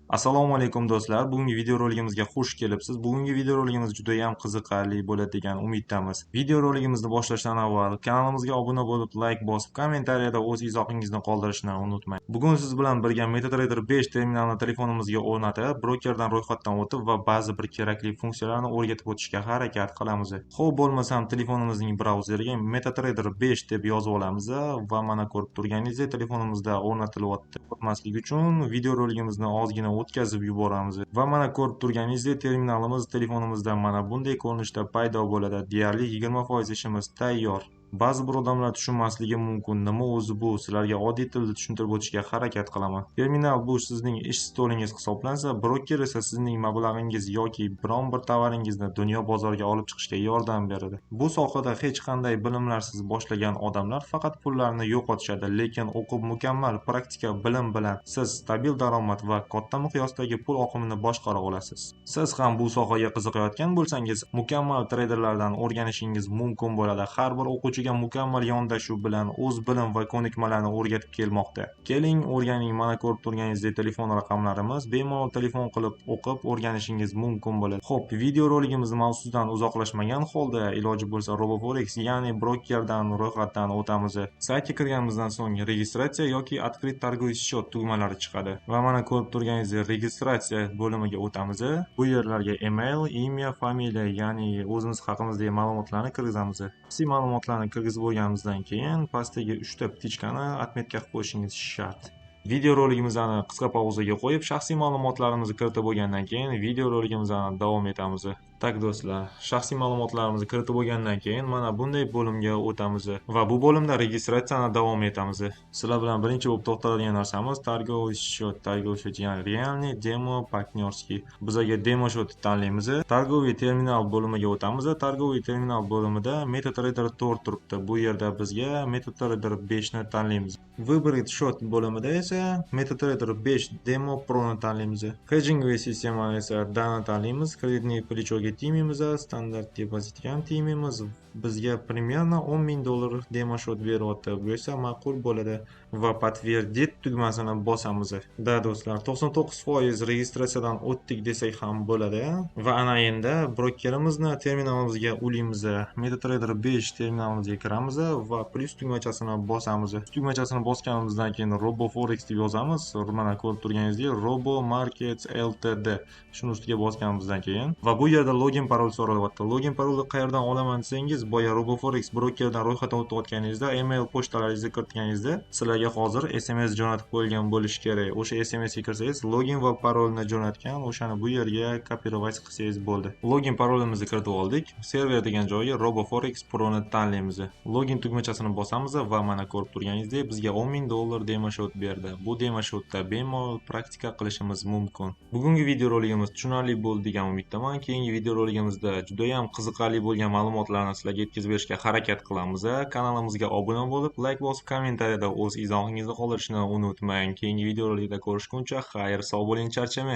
Assalomu alaykum do'stlar. Bugungi videoroligimizga xush kelibsiz. Bugungi videoroligimiz juda ham qiziqarli bo'ladi degan umiddamiz. Videoroligimizni boshlashdan avval kanalimizga obuna bo'lib, like bosib, kommentariyada o'z izohingizni qoldirishni unutmang. Bugun siz bilan birga MetaTrader 5 terminalni telefonimizga o'rnatib, brokerdan ro'yxatdan o'tib va ba'zi bir kerakli funksiyalarni o'rgatib o'tishga harakat qilamiz. Xo'p, bo'lmasam telefonimizning brauzeriga MetaTrader 5 deb yozib olamiz va mana ko'rib turganingizdek telefonimizda o'rnatilyapti. O'tmasligi uchun videoroligimizni ozgina o'tkazib yuboramiz va mana ko'rib turganingizdek terminalimiz telefonimizda mana bunday ko'rinishda paydo bo'ladi. Deyarli 20% ishimiz tayyor. Ba'zi bir odamlar tushunmasligi mumkin. Nima o'zi bu? Sizlarga oddiy tilda tushuntirib o'tishga harakat qilaman. Terminal bu sizning ish stolingiz hisoblansa, broker esa sizning mablag'ingiz yoki biron bir tovaringizni dunyo bozoriga olib chiqishga yordam beradi. Bu sohada hech qanday bilimlarsiz boshlagan odamlar faqat pullarni yo'qotishadi, lekin o'qib mukammal praktika bilim bilan siz stabil daromad va katta miqyosdagi pul oqimini boshqara olasiz. Siz ham bu sohaga qiziqayotgan bo'lsangiz, mukammal treyderlardan o'rganishingiz mumkin bo'ladi. Har bir o'quvchi mukammal yondashuv bilan o'z bilim va ko'nikmalarni o'rgatib kelmoqda. Keling, o'rganing. Mana ko'rib turganingizdek telefon raqamlarimiz, bemalol telefon qilib o'qib o'rganishingiz mumkin bo'ladi. Xo'p, videoroligimiz mavzusidan uzoqlashmagan holda iloji bo'lsa RoboForex, ya'ni brokerdan ro'yxatdan o'tamiz. Saytga kirganimizdan so'ng registratsiya yoki открыть торговый счет tugmalari chiqadi. Va mana ko'rib turganingizdek registratsiya bo'limiga o'tamiz. Bu yerlarga email, imya, familiya, ya'ni o'zimiz haqimizdagi ma'lumotlarni kirgizamiz. Shaxsiy ma'lumotlarni kirgizib bo'lganimizdan keyin pastdagi 3 ta ptichkani atmetga qilib qo'yishingiz shart. Videoroligimizni qisqa pauzaga qo'yib, shaxsiy ma'lumotlarimizni kiritib bo'lgandan keyin videoroligimizni davom etamiz. Tak do'stlar, shaxsiy ma'lumotlarimizni kiritib bo'lgandan keyin mana bunday bo'limga o'tamiz va bu bo'limda registratsiyani davom etamiz. Sizlar bilan birinchi bo'lib to'xtaladigan narsamiz торговый счет, ya'ni realniy, demo, partnyorskiy. Bizga demo счет tanlaymiz. Торговый terminal bo'limiga o'tamiz. Торговый terminal bo'limida MetaTrader 4 turibdi. Bu yerda bizga MetaTrader 5 ni tanlaymiz. Выбрать счет bo'limida esa MetaTrader 5 Demo Pro'ni tanlaymiz. Hedging sistemani esa Da'ni tanlaymiz. Kreditniy plichoga tiymaymiz, standart depozitga ham tiymaymiz. Bizga примерно $10,000 demo счет beryapti. Bu esa ma'qul bo'ladi va подтвердить tugmasini bosamiz. Da do'stlar, 99% registratsiyadan o'tdik desak ham bo'ladi va ana endi brokerimizni terminalimizga ulaymiz. MetaTrader 5 terminalimizga kiramiz va plus tugmachasini bosamiz. Tugmachasini bosganimizdan keyin RoboForex deb yozamiz. Mana ko'rib turganingizdek Robo Markets Ltd. Shuni ustiga bosganimizdan keyin va bu yerda login parol so'ralyapti. Login parolni qayerdan olaman desangiz, boya RoboForex brokerdan ro'yxatdan o'tayotganingizda email pochtalaringizni kiritganingizda sizlarga hozir SMS jo'natib qo'yilgan bo'lishi kerak. O'sha SMSga kirsangiz login va parolni jo'natgan, o'shani bu yerga kopировать qilsangiz bo'ldi. Login parolimizni kiritib oldik. Server degan joyga RoboForex Pro'ni tanlaymiz. Login tugmachasini bosamiz va mana ko'rib turganingizdek bizga $10,000 demo счет berdi. Bu demo счетda bemalol praktika qilishimiz mumkin. Bugungi videoroligimiz tushunarli bo'ldi degan umiddaman. Keyingi videoroligimizda juda ham qiziqarli bo'lgan ma'lumotlarni sizlarga yetkazib berishga harakat qilamiz. Kanalimizga obuna bo'lib, like bosib, kommentariyada o'z izohingizni qoldirishni unutmang. Keyingi videorolikda ko'rishguncha xayr, sog' bo'ling, charchamang.